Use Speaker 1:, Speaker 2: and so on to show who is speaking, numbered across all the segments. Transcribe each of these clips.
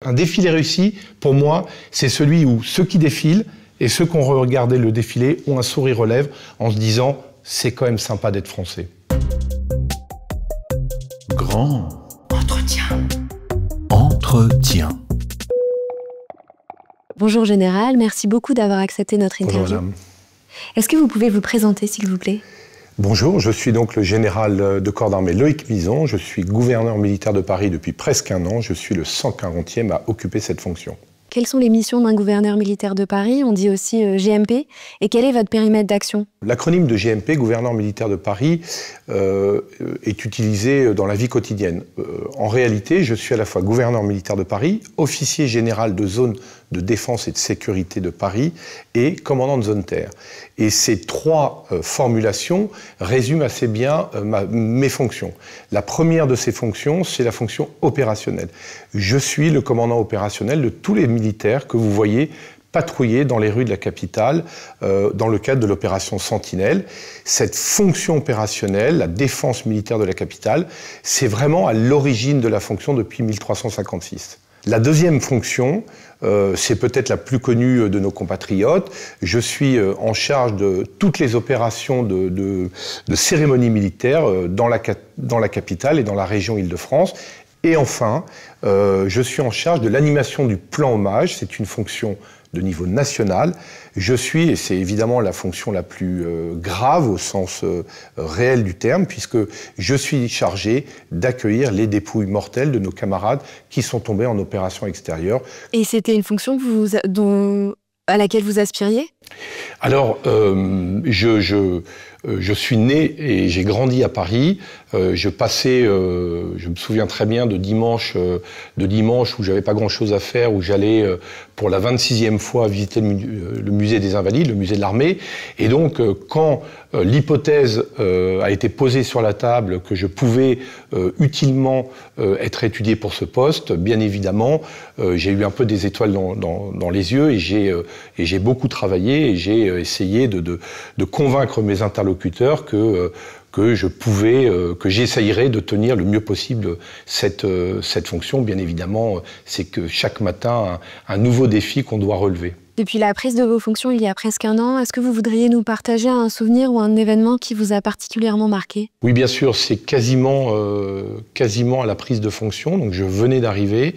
Speaker 1: Un défilé réussi, pour moi, c'est celui où ceux qui défilent et ceux qui ont regardé le défilé ont un sourire aux lèvres en se disant « c'est quand même sympa d'être français ».
Speaker 2: Grand entretien. Entretien.
Speaker 3: Bonjour Général, merci beaucoup d'avoir accepté notre interview.
Speaker 1: Bonjour madame.
Speaker 3: Est-ce que vous pouvez vous présenter s'il vous plaît?
Speaker 1: Bonjour, je suis donc le général de corps d'armée Loïc Mison. Je suis gouverneur militaire de Paris depuis presque un an. Je suis le 140e à occuper cette fonction.
Speaker 3: Quelles sont les missions d'un gouverneur militaire de Paris? On dit aussi GMP. Et quel est votre périmètre d'action?
Speaker 1: L'acronyme de GMP, gouverneur militaire de Paris, est utilisé dans la vie quotidienne. En réalité, je suis à la fois gouverneur militaire de Paris, officier général de zone de défense et de sécurité de Paris et commandant de zone terre. Et ces trois formulations résument assez bien mes fonctions. La première de ces fonctions, c'est la fonction opérationnelle. Je suis le commandant opérationnel de tous les militaires que vous voyez patrouiller dans les rues de la capitale dans le cadre de l'opération Sentinelle. Cette fonction opérationnelle, la défense militaire de la capitale, c'est vraiment à l'origine de la fonction depuis 1356. La deuxième fonction, c'est peut-être la plus connue de nos compatriotes. Je suis en charge de toutes les opérations de cérémonies militaires dans la capitale et dans la région Île-de-France. Et enfin, je suis en charge de l'animation du plan hommage. C'est une fonction de niveau national. Je suis, et c'est évidemment la fonction la plus grave au sens réel du terme, puisque je suis chargé d'accueillir les dépouilles mortelles de nos camarades qui sont tombés en opération extérieure.
Speaker 3: Et c'était une fonction à laquelle vous aspiriez?
Speaker 1: Alors, je suis né et j'ai grandi à Paris. Je passais, je me souviens très bien de dimanche où j'avais pas grand-chose à faire, où j'allais pour la 26e fois visiter le musée des Invalides, le musée de l'armée. Et donc, quand l'hypothèse a été posée sur la table que je pouvais utilement être étudié pour ce poste, bien évidemment, j'ai eu un peu des étoiles dans les yeux et j'ai beaucoup travaillé et j'ai essayé de convaincre mes interlocuteurs que j'essayerais de tenir le mieux possible cette fonction. Bien évidemment, c'est que chaque matin, un nouveau défi qu'on doit relever.
Speaker 3: Depuis la prise de vos fonctions il y a presque un an, est-ce que vous voudriez nous partager un souvenir ou un événement qui vous a particulièrement marqué?
Speaker 1: Oui, bien sûr, c'est quasiment à la prise de fonction. Donc, je venais d'arriver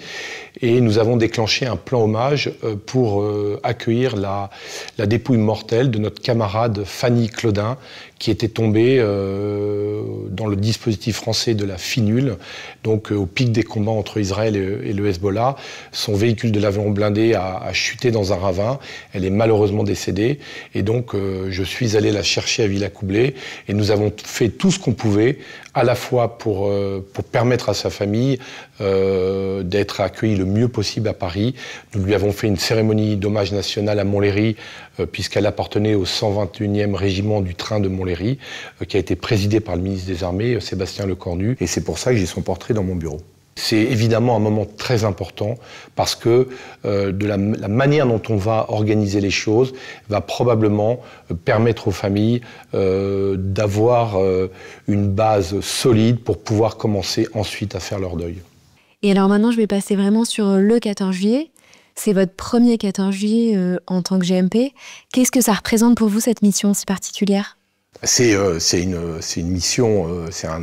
Speaker 1: et nous avons déclenché un plan hommage pour accueillir la dépouille mortelle de notre camarade Fanny Claudin, qui était tombée dans le dispositif français de la FINUL, donc au pic des combats entre Israël et le Hezbollah. Son véhicule de l'avion blindé a chuté dans un ravin. Elle est malheureusement décédée. Et donc, je suis allé la chercher à Villacoublay. Et nous avons fait tout ce qu'on pouvait, à la fois pour permettre à sa famille d'être accueillie le mieux possible à Paris. Nous lui avons fait une cérémonie d'hommage national à Montlhéry, puisqu'elle appartenait au 121e régiment du train de Montlhéry, qui a été présidé par le ministre des Armées, Sébastien Lecornu. Et c'est pour ça que j'ai son portrait dans mon bureau. C'est évidemment un moment très important parce que la manière dont on va organiser les choses va probablement permettre aux familles d'avoir une base solide pour pouvoir commencer ensuite à faire leur deuil.
Speaker 3: Et alors maintenant, je vais passer vraiment sur le 14 juillet. C'est votre premier 14 juillet en tant que GMP. Qu'est-ce que ça représente pour vous, cette mission si particulière ?
Speaker 1: C'est une mission, c'est un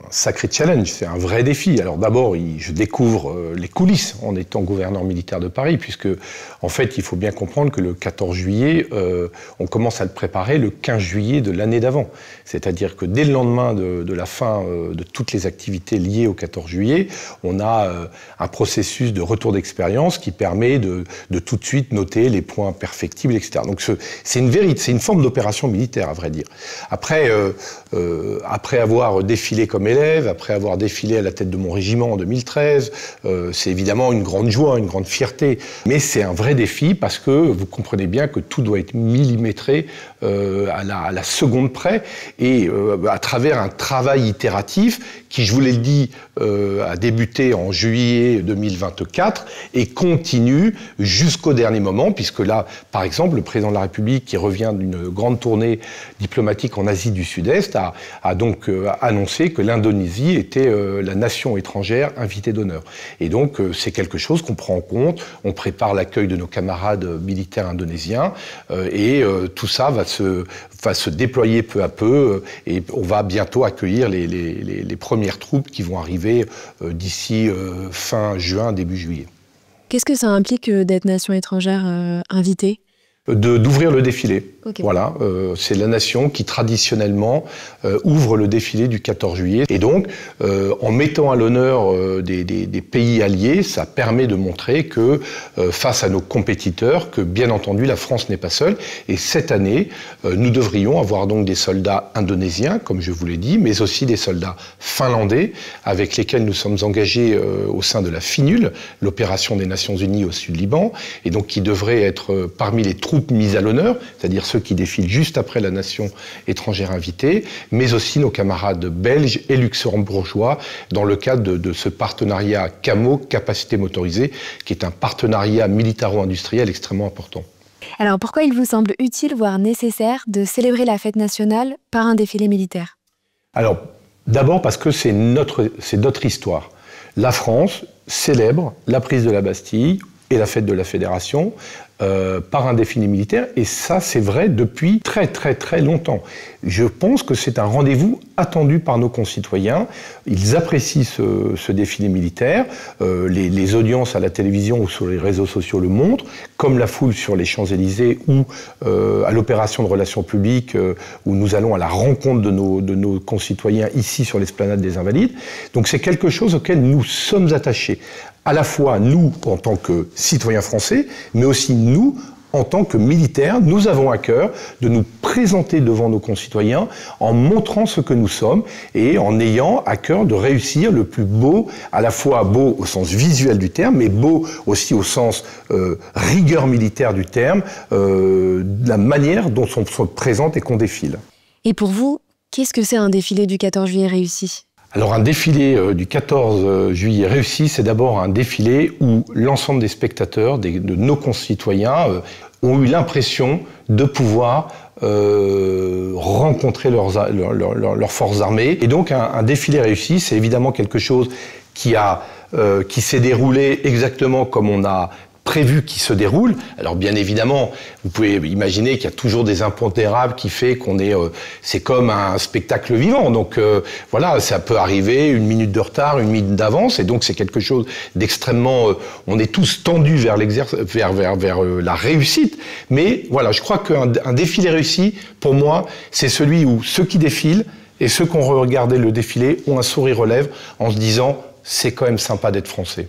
Speaker 1: sacré challenge, c'est un vrai défi. Alors d'abord, je découvre les coulisses en étant gouverneur militaire de Paris, puisque en fait, il faut bien comprendre que le 14 juillet, on commence à le préparer le 15 juillet de l'année d'avant. C'est-à-dire que dès le lendemain de la fin de toutes les activités liées au 14 juillet, on a un processus de retour d'expérience qui permet de tout de suite noter les points perfectibles, etc. Donc c'est une forme d'opération militaire, à vrai dire. Après avoir défilé comme élève, après avoir défilé à la tête de mon régiment en 2013, c'est évidemment une grande joie, une grande fierté. Mais c'est un vrai défi parce que vous comprenez bien que tout doit être millimétré à la seconde près et à travers un travail itératif qui, je vous l'ai dit, a débuté en juillet 2024 et continue jusqu'au dernier moment, puisque là, par exemple, le président de la République qui revient d'une grande tournée diplomatique diplomatique en Asie du Sud-Est a donc annoncé que l'Indonésie était la nation étrangère invitée d'honneur. Et donc c'est quelque chose qu'on prend en compte. On prépare l'accueil de nos camarades militaires indonésiens et tout ça va se déployer peu à peu et on va bientôt accueillir les premières troupes qui vont arriver d'ici fin juin, début juillet.
Speaker 3: Qu'est-ce que ça implique d'être nation étrangère invitée ?
Speaker 1: D'ouvrir le défilé.
Speaker 3: Okay.
Speaker 1: Voilà, c'est la nation qui traditionnellement ouvre le défilé du 14 juillet. Et donc, en mettant à l'honneur des pays alliés, ça permet de montrer que face à nos compétiteurs, que bien entendu la France n'est pas seule. Et cette année, nous devrions avoir donc des soldats indonésiens, comme je vous l'ai dit, mais aussi des soldats finlandais, avec lesquels nous sommes engagés au sein de la FINUL, l'opération des Nations Unies au Sud-Liban, et donc qui devraient être parmi les troupes mises à l'honneur, c'est-à-dire ceux qui défilent juste après la nation étrangère invitée, mais aussi nos camarades belges et luxembourgeois dans le cadre de ce partenariat CAMO, capacité motorisée, qui est un partenariat militaro-industriel extrêmement important.
Speaker 3: Alors pourquoi il vous semble utile, voire nécessaire, de célébrer la fête nationale par un défilé militaire ?
Speaker 1: Alors, d'abord parce que c'est notre histoire. La France célèbre la prise de la Bastille et la fête de la Fédération par un défilé militaire, et ça c'est vrai depuis très très très longtemps. Je pense que c'est un rendez-vous attendu par nos concitoyens. Ils apprécient ce défilé militaire. Les audiences à la télévision ou sur les réseaux sociaux le montrent, comme la foule sur les Champs-Élysées ou à l'opération de relations publiques où nous allons à la rencontre de nos concitoyens ici sur l'esplanade des Invalides. Donc c'est quelque chose auquel nous sommes attachés. À la fois nous en tant que citoyens français, mais aussi nous en tant que militaires, nous avons à cœur de nous présenter devant nos concitoyens en montrant ce que nous sommes et en ayant à cœur de réussir le plus beau, à la fois beau au sens visuel du terme, mais beau aussi au sens rigueur militaire du terme, la manière dont on se présente et qu'on défile.
Speaker 3: Et pour vous, qu'est-ce que c'est un défilé du 14 juillet réussi ?
Speaker 1: Alors un défilé du 14 juillet réussi, c'est d'abord un défilé où l'ensemble des spectateurs, de nos concitoyens, ont eu l'impression de pouvoir rencontrer leurs forces armées. Et donc un défilé réussi, c'est évidemment quelque chose qui s'est déroulé exactement comme on a prévu qui se déroule. Alors bien évidemment, vous pouvez imaginer qu'il y a toujours des impondérables qui fait qu'on est... c'est comme un spectacle vivant. Donc voilà, ça peut arriver, 1 minute de retard, 1 minute d'avance, et donc c'est quelque chose d'extrêmement... on est tous tendus vers la réussite. Mais voilà, je crois qu'un défilé réussi, pour moi, c'est celui où ceux qui défilent et ceux qui ont regardé le défilé ont un sourire aux lèvres en se disant « c'est quand même sympa d'être français ».